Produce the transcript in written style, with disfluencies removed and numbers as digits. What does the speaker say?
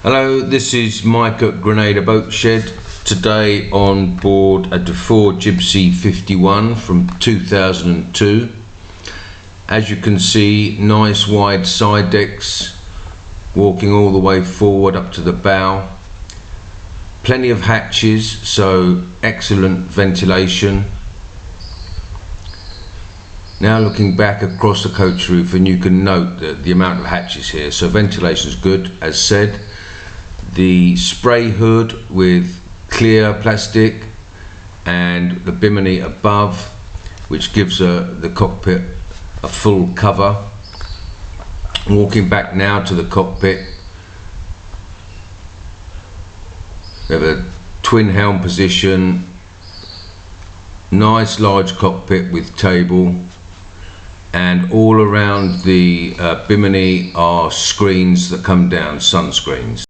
Hello, this is Mike at Grenada Boatshed. Today on board a Dufour GibSea 51 from 2002. As you can see, nice wide side decks, walking all the way forward up to the bow. Plenty of hatches, so excellent ventilation. Now looking back across the coach roof, and you can note that the amount of hatches here, so ventilation is good. As said, the spray hood with clear plastic and the bimini above, which gives the cockpit a full cover. Walking back now to the cockpit, we have a twin helm position, nice large cockpit with table, and all around the bimini are screens that come down, sun screens.